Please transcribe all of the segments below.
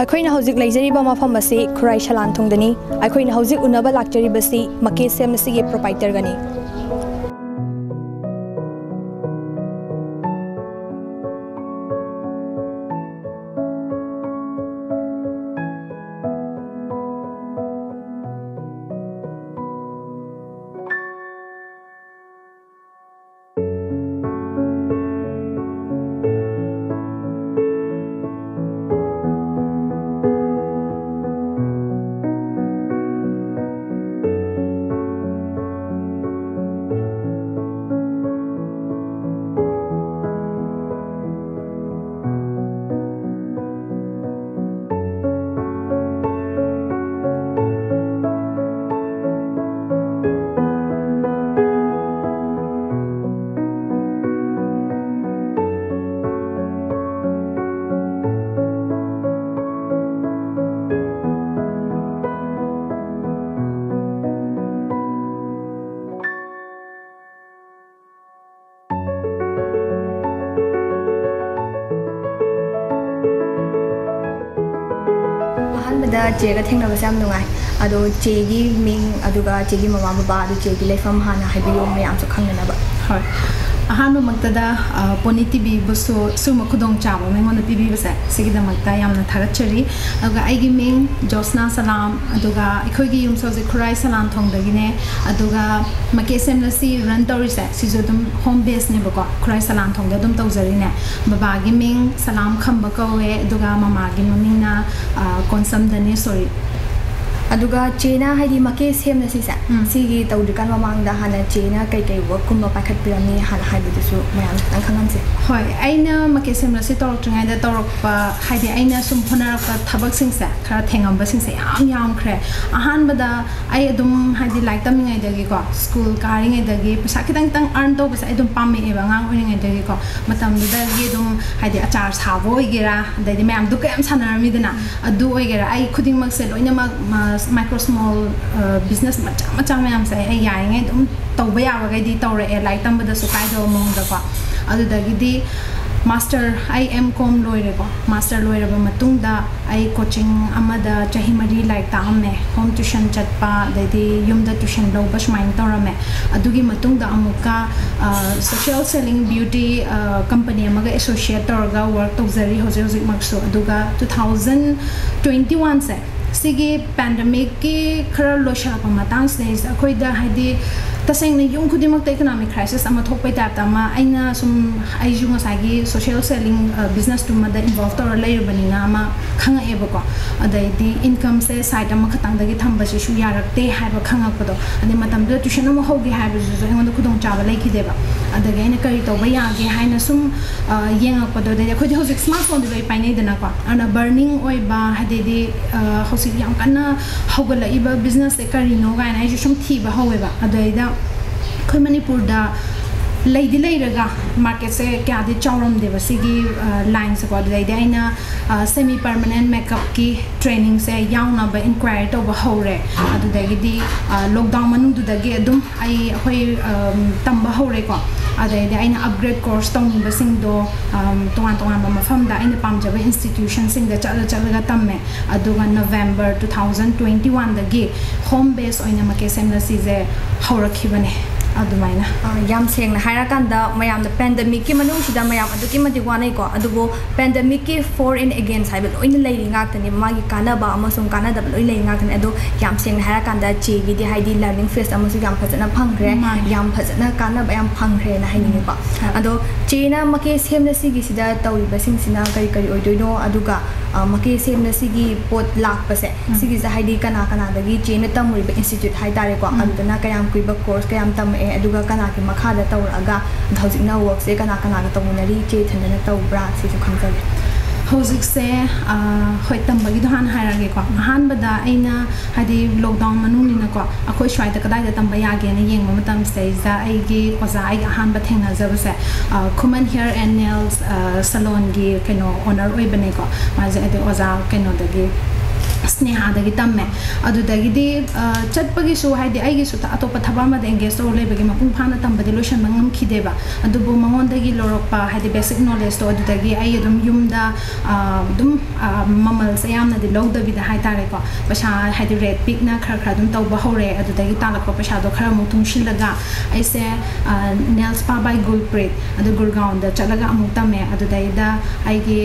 ꯑꯩꯈꯣꯏꯅ ꯍꯧꯖꯤꯛ ꯂꯩꯖꯔꯤꯕ ꯃꯐꯝ ꯑꯁꯤ ꯈꯨꯔꯥꯏ ꯁꯂꯥꯟꯊꯣꯡꯗꯅꯤ꯫ ꯑꯩꯈꯣꯏꯅ ꯍꯧꯖꯤꯛ ꯎꯅꯕ ꯂꯥꯛꯆꯔꯤꯕꯁꯤ ꯃꯀꯦ ꯁꯦꯝꯂꯁꯤꯒꯤ ꯄ꯭ꯔꯣꯄꯥꯏꯇꯔꯒꯅꯤ꯫ 제가 생각해서 참 누가이 아도 제기 밍 아두가 제기 마마 바바 아두 제기 레이팜 하나 하이비요 매암서 강내나 봐. 헐. 아한도 막다다 포니 TV 부수 수마 쿠동 차고 맹원의 TV 부세 시기다 막다 얌나 타가처리 아가 아이기 밍 조스나 살람 아두가 이코기 юм소지 쿠라이 살란통다기네 아두가 마케 셈라시 런터리세 시조듬 홈베이스네 버거 쿠라이 살란통다 좀 tawzarine 바바기 밍 살람 컴바거웨 아두가 마마기 머밍나 콘섬다네 소리 aduga chena haidi make semna sisa sigi tawdikan mamangda hana chena kai kai work kumba pakhat pirami hana haibudusu mayam tang khanganse hoi aina make semna si torok tringai da torok pa haidi aina sum phonara ka thabak singsa khara thengam ba singsa yam khre ahan bada ai adum haidi like tamingai dagi ko school karingai dagi pasa kitang tang earn to basa adum pamme e ba ngang oringai dagi ko matam da gi dum haidi achar sabo igera dai mayam du kam sanarami dana adu igera ai khuding mak se loina mak micro small business macam mayam sai ai yai ngai dum tawba ya ba di tawre e like tam bada su kai do mong da ko adu da gi di master IM.com loire ko master loire ba matung da ai coaching amada chahimari like ta amme home tuition chatpa da di yum da tuition lo bas main tawrame adugi matung da amuka social selling beauty company amaga associate torga work tawzari hoje makso aduga 2021 se sigi pandemic ki khara loisha pa matang se akhoi da haidi taseng ne yung khudimak ta economic crisis ama thokpai ta ta ma aina sum ai ju ngasagi social selling business to ma da involved or layer bani na ma khanga e ba ko adai di income se side ama khatang da gi thamba se shu yarakte ha ba khanga ko do ani matam da tuition ma hogi ha ba ju engon da khudong cha ba lai ki de ba adai ne kari to ba ya ge haina sum yenga ko do de khodi hosik smartphone de pai nei da na ko ana burning oi ba hade di hosik yam kana hogala iba business se kari no ga na ju sum thi ba howe ba adai da khoi manipur da lady lairaga market se kya de chawram de basigi line se ko de aina semi permanent makeup ki training se yauna ba inquire to ba hore adu da gi di lockdown manu du da gi adum ai hoi tamba hore ko adu da aina upgrade course tong ba sing do tongan ba mafam da aina pamjaba institution sing da chala tamme adu ga November 2021 da gi home base oina make semlasi je horakhibane adumaina yam seng na harakanda mayam da pandemic ki manung sida mayam aduki mati wanai ko adugo pandemic ki for in against haiba loina lei ngak tani magi kana ba amasung kana da loina lei ngak tani adu yam seng na harakanda chi gi di haidi learning phase amasu yam phajana phangre yam phajana kana ba yam phangre na haini ko ado china make semna sigi sida tawi ba sing sina kari kari oidoino aduga make semna sigi pot lak pase sigi za haidi kana da gi china tamuri ba institute hai tare ko aduna kayam kuiba course kayam tam aduga kana ki makhada tawraga hojikna work se kana ga tawmunari che thandana tawbra se su khangzal hojik se hoi tambagi dohan hairage ko han bada aina hadi lockdown manuni na ko akhoi shwai ta kadai da tamba ya ge na yengma matam se za ai gi oza ai han ba thengna jab se Kuman hair and nails salon gi keno owner oi bane ko ma je ade oza keno da gi स्नेहादगी तम्मे अदुदगिदी चटपगिसु हाइदि आइगिसु अतोप थबामद engage तो लेबगी मपुंग फाना तंबदि लोशन मंगम खिदेबा अदुबो मंगोंदगी लोरकपा हाइदि बेसिक नॉलेज तो अदुदगी आई अदुम युमदा अदुम ममल से यामनदि लौदबिदा हाइतारेको पैसा हाइदि रेड पिकना खर खर अदुम तौबा हौरे अदुदगी तालकपा पैसा दो खर मु तुंगशिलगा ऐसे नेल्स पा बाय गुलप्रीत अदु गुरगांव दा चलगा अमुक तमे अदुदैदा आइगी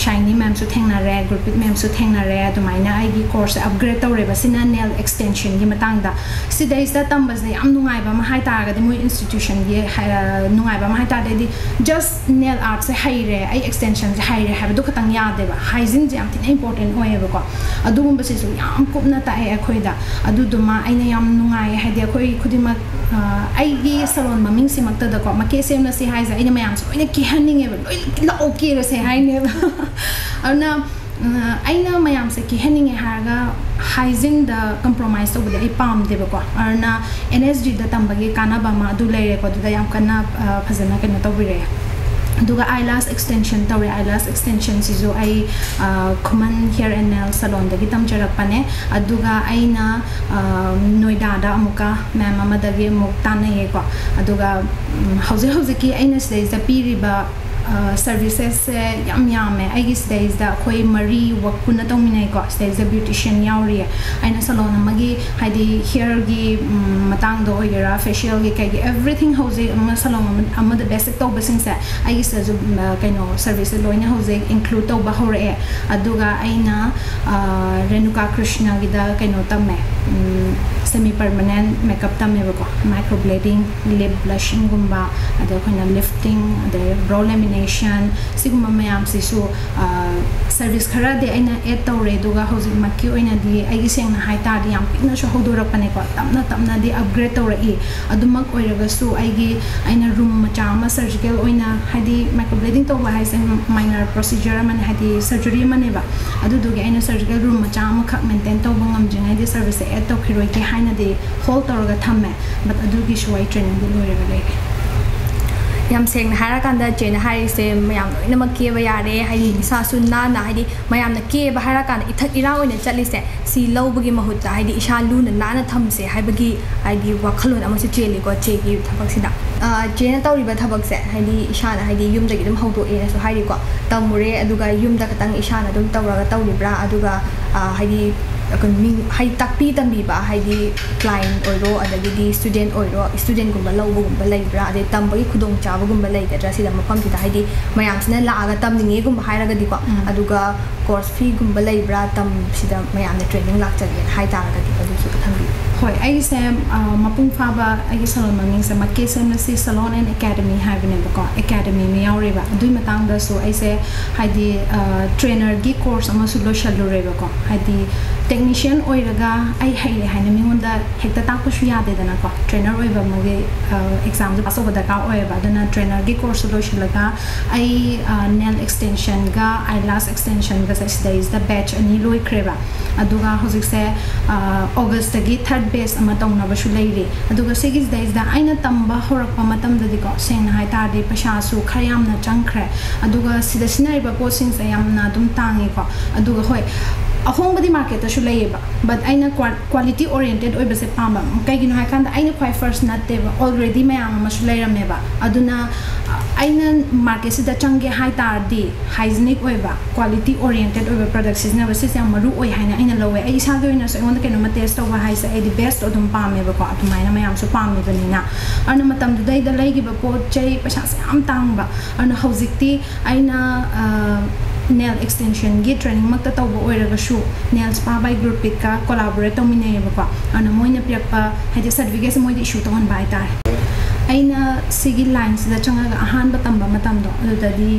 शाइनी मैम सु थेंगनारे गुरप्रीत मैम सु थेंगनारे अदुमाइना आइगी कोर्स अपग्रेड तौरेबा सिना नेल एक्सटेंशन गी मतंगदा सिदैसदा तंबसे याम नुंगाइबा मा हाइतारगदि मोय इंस्टीट्यूशन गी नुंगाइबा मा हाइतारदि जस्ट नेल आर्ट से हाइरे आई एक्सटेंशन से हाइरे हाबदो खतंग यादेबा हाइजीन जे याम थिन इंपोर्टेंट होयेबको अदुगुंबसे सु याम कुपना ताए अखोइदा अदुदुमा आइना याम नुंगाइ हाइदि अखोइ खुदिमा आइगी सलोन ममिंग सिमक्तदको मके सेमलसी हाइजा आइना मयाम सु ओइना किहनिंगेबा लोइ लाओ केरसे हाइनेबा अना आइना मयाम से किहनिंगे हारगा हाइजीन द कंप्रोमाइज तौबदि आई पामदेबको अरना एनएसडी द तंबगे कानाबा मा अदु लेरेको दुदा याम कन्ना फजना कनो तौबिरे दुगा आईलास एक्सटेंशन तौरे आईलास एक्सटेंशन सिजु आई खुमन हेयर एंड नेल सलोन दगी तमजरकपने अदुगा आइना नोइडा दा अमुका मैम अमदगी मुक तानयेको अदुगा हौजे हौजेकी आइना सिदैजा पीरिबा सर्विसेस से याम यामे आइगी सिदैजा अखोइ मरी वर्क पुना तौमिनाइको सिदैजा ब्यूटिशियन यावरी आइना सलोन अमगी हाइदि हेयर गी मतंग दो ओइगेरा फेशियल गी कई एवरीथिंग हौजे अम सलोन अमद बेसिक तौबसिंग से आइगी सजु कइनो सर्विस लोइना हौजे इंक्लूड तौबा हौरे अदुगा आइना रेणुका कृष्ण गी दा कइनो तमे semi-permanent makeup tamebako microblading lip blushing gumba ada khona lifting ada brow lamination siguma mayam sisu service khara de aina add tawre duga hoji makki oina di aigi sengna haita di yam pikna sho hodora pane ko tamna di upgrade tawre I adumak oiraga su aigi aina room macha ma surgical oina hadi microblading tawba haise minor procedure man hadi surgery maneba adu duga aina surgical room macha ma khak maintain tawba ngamjingai di service add taw khiroi ki haina de whole tawraga thamme but adugi shuai training di loiraga lege yam seng hara kanda jen hai se mayam ina ma ke ba yare hai sa sunna na hai di mayam na ke ba hara kan ithak ira oina chatli se si lobagi mahut hai di isha lu na na tham se hai bagi hai di wakhalon ama se cheli ko che gi thabak sida jen tawri ba thabak se hai di isha na hai di yum da gi dum haudo e so hai di ko tamure aduga yum da katang isha na dum tawraga tawlibra aduga hai di hai takpi tambi ba hai di client oiro adagi di student gumba lawbu gumba leibra ade tambagi khudong chaba gumba leigadra sida mafam sida hai di mayam sina laaga tamninge gumba hairaga di ko aduga course fee gumba leibra tam sida mayam na training lakchage hai taraga di adu su thambi hoi ai se mapung phaba ai salon maming se makke SEMLASHI salon and academy hai bane ko academy me yaure ba adui matang da so ai se hai di trainer gi course ama su lo shalure ba ko hai di technician oiraga ai haile haina mingonda hekta takpa shu yade dana ko trainer oiba mage exam pass over da ka oiba dana trainer gi course lo shilaga ai nail extension ga eyelash extension ga sa is the batch ani loi kreba aduga hojik se august gi third base ama tongna ba shu leire aduga segis days da aina tamba horakpa matam da diko sen hai tar de pasha su khayam na changkhre aduga sida sinai ba posing sa yam na dum tangi ko aduga hoi ahong badi market ta shulai ba but aina quality oriented oi base pamba kai gino hai kan da aina quite first not te already mayam ma shulai ram ba aduna aina market se da change hai tar di hygienic oi ba quality oriented oi ba products is na ba se sam maru oi haina aina lowe ai sa do ina so on da keno ma test over hai sa ai the best odum pame ba ko atuma ina mayam so pame ba ni na ana matam du dai da lai gi ba po chai pasha se am tang ba ana hojikti aina nail extension gi training makta tawbo oiraga shu nail spa by group pick ka collaborate tomine ba ana moina piakpa hadi certificate moi issue ton bai tar aina sigi lines da changa ahan batam ba matam do adadi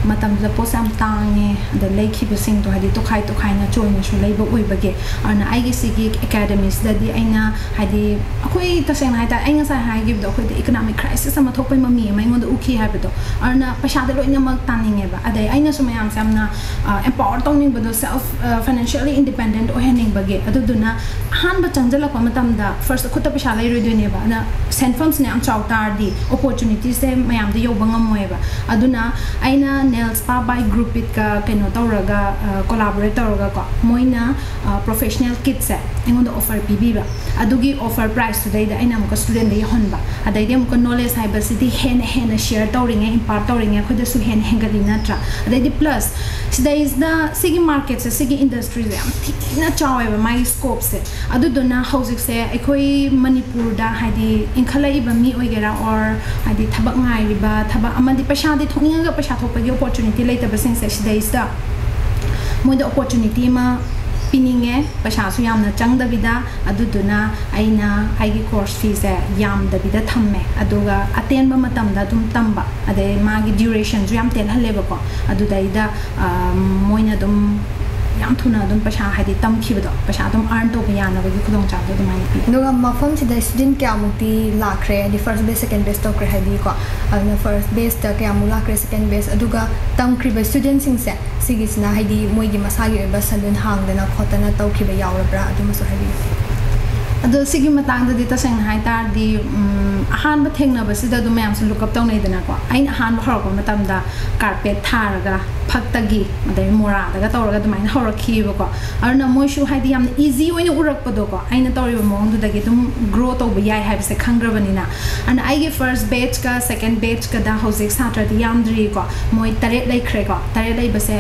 matam da posam tange da leikhi besing to hadi to khai na join shu leiba oi bage ana aigi sigi academies da di aina hadi akoi ta seng hai ta aina sa hai give do akoi the economic crisis ama thokpai mami mai ngon da ukhi ha beto ana pasha da loina mak taninge ba adai aina sumayam samna empower tongning ba do self financially independent o hening bage aduduna han ba changjala pa matam da first khutta pasha lai roi do ne ba na send firms ne am chawta ꯇꯥꯔꯗꯤ opportunities se mayam de yoba ngamoeba aduna aina nails spa by group it ka keno tawraga collaborate tawraga ko moina professional kit se engon offer pibiba adugi offer price today da aina muka student de honba adai de muka knowledge haiba city hen share tawringa impart tawringa khoda su hen hengali natra adai de plus today is the sigi market se sigi industry am thina chaweba my scope se aduduna housing se ekoi manipur da haidi inkhala iba mi oigera or haidi thabak ngai riba thabak amadi pasha de thonginga ga pasha thokpa gi opportunity later basing se today is the moi the opportunity ma pininge pasha su yamna changdabida aduduna aina aigi course fees e yamdabida thamme aduga atenba matamda dum tamba ade magi duration su yam tel haleba ko adudaida moina dum yam thuna dum pasha hadi tam khibado pasha dum earn to yana bagi khudong cha de mai pi no mafam sida student kya mukti lakre di first base second base to kre hadi ko na first base ta kya mu lakre second base aduga tam kriba student sing se sigisna hadi moi gi masagi ba salon hang dana khotana to khiba yawra adu maso hadi ado sigi matang da dita sang hai tar di ahan ba thengna ba sida du mayam sun look up taw nei dana ko ain ahan ba horok matam da carpet tharaga phakta gi madai mora daga tawraga du main horakhi ba ko arna moi shu hai di yam easy oina urak pa do ko aina tawri ba mong du dagi dum grow to ba yai hai se khangra banina and I ge first batch ka second batch ka da hosik satra di yam dri ko moi taret lai khre ko taret lai ba se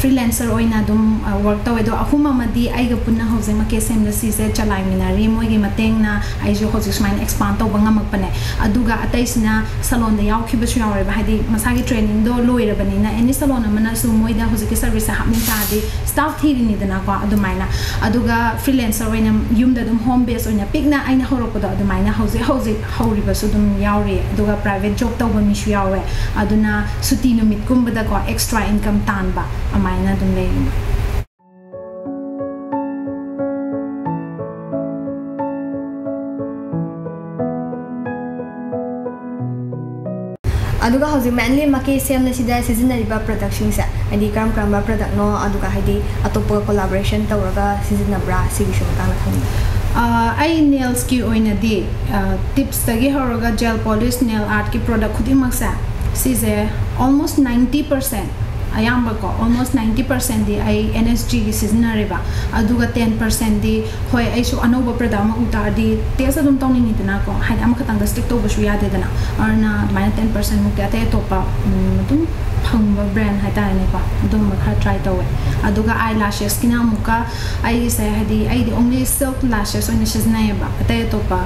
freelancer oina dum work taw do ahuma madi ai ga punna hosik ma ke SEMLASHI se chalai minari moi gi mateng na ai jo hosik smain expand taw ba ngamak pane aduga ataisina salon da yaw khiba su yawre ba hadi masagi training do loira banina any salon amana su moida hosik service hapmin ta di staff thiri ni dana ko adumaina aduga freelancer oina yumda dum home base oina pikna aina horoko do adumaina hosik horiba su dum yawre aduga private job taw ba mi su yawe aduna suti numit kumba da ko extra income tan ba amaina dum lei aduga hausi mainly MAKAE SEMLASHI da seasonariba production se adi karam ba product no aduga haidi atopa collaboration tawraga seasonabra sigi show ta khani ai nails ki oina di tips tagi horoga gel polish nail art ki product khudi maksa size almost 90% ayamba ko almost 90% di ai NSG gi seasonariba aduga 10% di hoi ai su anoba product ma uta di tesa dum tawni ni dana ko haid am khatang da stick to ba su ya de dana arna minus 10% mu ta to pa dum phangba brand hai ta ne ko dum ma kha try to aduga eyelashes kina muka ai se hadi ai di only silk lashes on seasonai ba ta to pa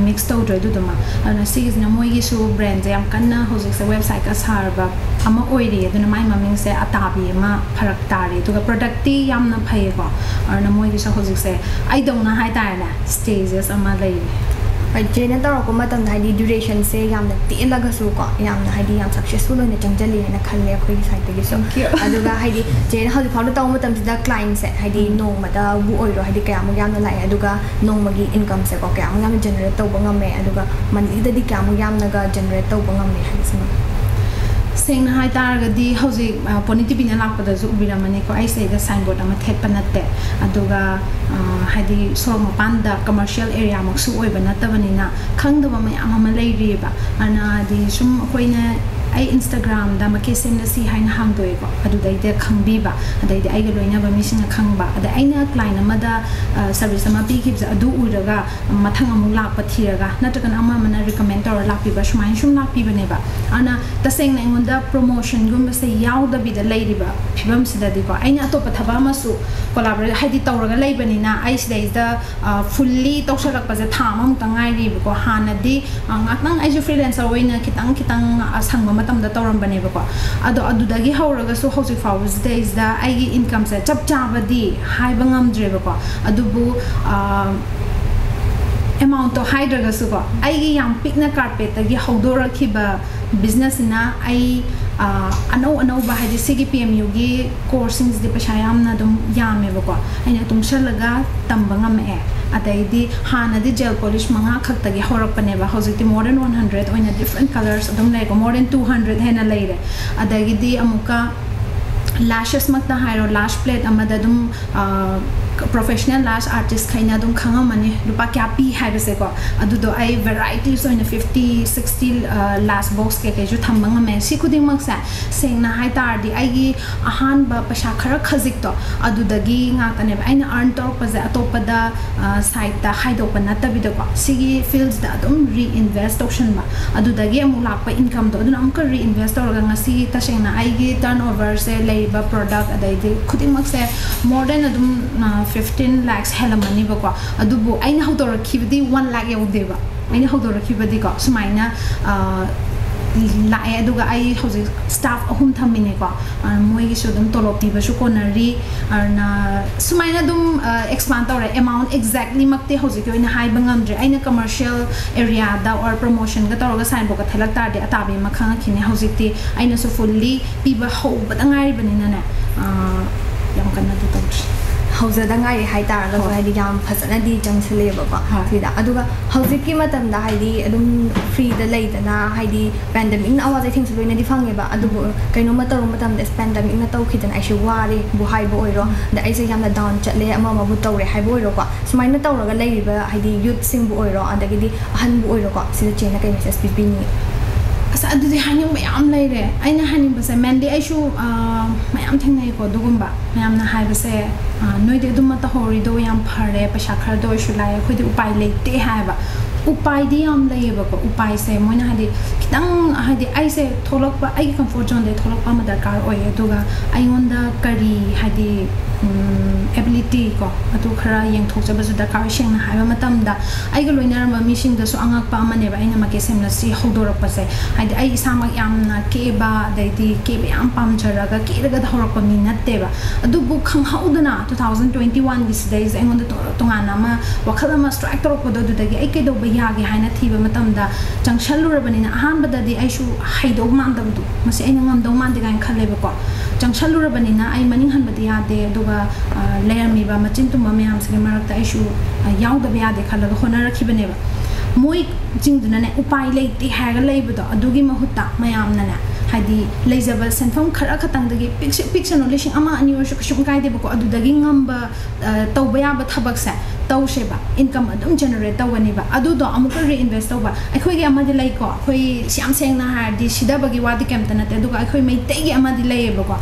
mix to do du duma ana sig na moi gi su brand jam kanna hojik se website ka sar ba ama oiri aduna mai maming se atabi ma pharak tari to product ti yamna phai ko arna moi gi sa hojik se ai dong na hai ta na stages ama lai ai jena taro ko matam na di duration se yamna ti laga su ko yamna haidi yam successful ne changjali na khalle khoi site gi so aduga haidi jena hau phau taw matam sida client se haidi nong mata bu oiro haidi kaya mo yamna lai aduga nong magi income se ko kaya mo yam generate taw bangame aduga monthly da di kaya mo yamna ga generate taw bangame haidi sima sing hai tar di hausi poniti bina lakpa da zu biramani ko ai sei da signboard ama thet panatte aduga hadi so ma panda commercial area mak su oi bana tabani na khangda ma ama ma lei ri ba ana di sum koina ai Instagram da MAKAE SEMLASHI haina hangdoi ko adudai de khangbi ba adai de ai ga loina ba mi singa khangba adai aina client amada service ama pi khib adu uraga mathang amu lak pathiraga natakan ama mana recommend tor lak pi ba shumai shum lak pi bane ba ana taseng na ngonda promotion gum se yaw da bi da lei ri ba phibam sida di ko aina to pathaba ma su collaborate haidi tawraga lei bani na ai sida is da fully tawsarak pa ja thamam tangai ri ko hana di ngatang ai ju freelancer oina kitang asang matam da tawram bane ba ko adu dagi hauraga so hausi flowers days da ai income se chap chaba di hai bangam dre ba ko adu bu amount to hydraga su ko ai yam pikna carpet da gi haudora khiba business na ai ano ba hadi sigi PMU gi coursings de pashayam na dum yame ba ko aina tum shalaga tambanga me ataidi hana di gel polish manga khakta gi horok pane ba hojiti more than 100 oina different colors dum like more than 200 hena leire adagi di amuka lashes makta hairo lash plate amada dum professional lash artist kaina dum khanga mani lupa kya pi haibase ko adudo ai varieties oina 50 60 lash box ke ju thambanga me si khuding mak sa sengna hai tar di ai gi ahan ba pasha khara khajik to adudagi nga tane aina earn tor pa za atopada site da haidok pa natabi da ko sigi fields da dum reinvest option ba adudagi amu lakpa income do aduna amka reinvest tor ga ngasi ta sengna ai gi turnover se leiba product adai di khuding mak se more than adum 15 lakhs helamani ba ko adubu aina hodor khibdi 1 lakh yaudeba aina hodor khibdi ko sumaina lae aduga ai hoji staff ahum thamine ko moi gi sudum tolop piba su konari arna sumaina dum expand tore amount exactly makte hoji ko ina hai bangam dre aina commercial area da or promotion ga toroga sign bo ka thelak tar de atabi makhanga khine hoji ti aina su fully piba ho badangari banina na yam kanna du tawri hauza da ngai hai tar ga hai di jam phasana di jam sele ba ba sida aduga hauji ki matam da hai di adum free da lei da na hai di pandemic na awaza thing su loina di fange ba adubu kaino ma taru matam da pandemic na taw khidan ai shi ware bu hai bo oiro da ai se yam na down chatle ama ma bu tawre hai bo oiro ko sumai na tawra ga lei ba hai di youth sing bu oiro adagi di ahan bu oiro ko sida chena kai message pp ni asa adudi haning mayam leire aina haning base mandi aishu mayam thingnai ko dugumba mayam na hai base noide dum ta hori do yam phare pasha khar do shu lai khodi upai leite haiba upai di yam leiba ko upai se moina hadi kitang hadi ai se tholok ba ai comfort zone de tholok pa ma darkar oi aduga ai onda kari hadi ability ko atu khara yeng thok jaba su darkar sheng na haiba matam da ai ga loinar ma mi sing da su angak pa ma ne ba aina ma ke SEMLASHI hodorak pa se hadi ai isama yam na ke ba dai di ke ba yam pam chara ga ke ga horak pa mi natte ba adu bu khang haudana 2021 this days ai onda tongana ma wakhala ma strike tor ko do dagi ai ke do ba ya ge haina thiba matam da jangshal lurabani na ahan ba da di ai shu haido man da du masi ai ngam do man de ga khale ba ko jangshal lurabani na ai maning han ba di ya de do ga layer mi ba machin tum ma yam se marak ta ai shu yaw da ba ya de khala ga hona rakhi bane ba moi jingduna ne upai leite haga leiba do adugi mahutta mayam na na hadi leizaba senfam khara khatang dagi picture no lishing ama ani or shuk kai de ko adudagi ngamba tawbaya ba thabak sa taw sheba income adum generate tawani ba adu do amuka reinvest tawba akhoi gi amadi lai ko akhoi siam seng na har di sida bagi wadi kemtana te aduga akhoi mai te gi amadi lai ba ko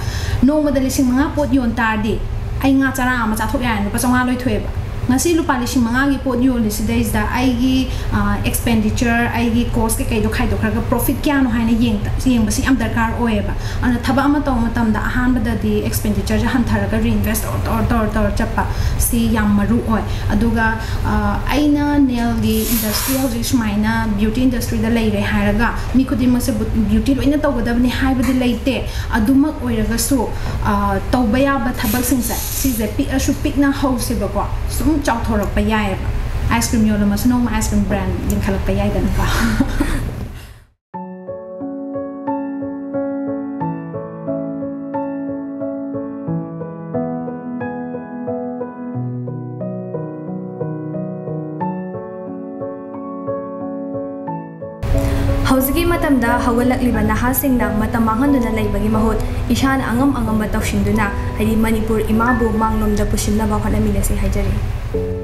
no ma da lishing manga pot yon tar di ai nga chara ama cha thok ya no pa chonga loi thwe ba ngasi lupa lishing manga gi pot yo li sida is da ai gi expenditure ai gi cost ke kai do khai do khra ga profit kya no haina yeng ba si am darkar oe ba ana thaba ama to matam da ahan ba da di expenditure ja han thara ga reinvest or chapa si yam maru oe aduga aina nail gi industry hoji smaina beauty industry da lai re haraga mi khudi ma se beauty loina to ga da ni hai ba di leite adumak oiraga su tawba ya ba thabak sing sa si je pi a shu pik na house ba ko sum chau thorak pa yai ba ice cream yola mas no ice cream brand ling khalak pa yai dan ka hauji matam da hawalakliba nahasingna matam manghanduna leibagi mahut ishana angam angam batawshinduna hadi Manipur imabu manglom da pushilla ba khana milase haijari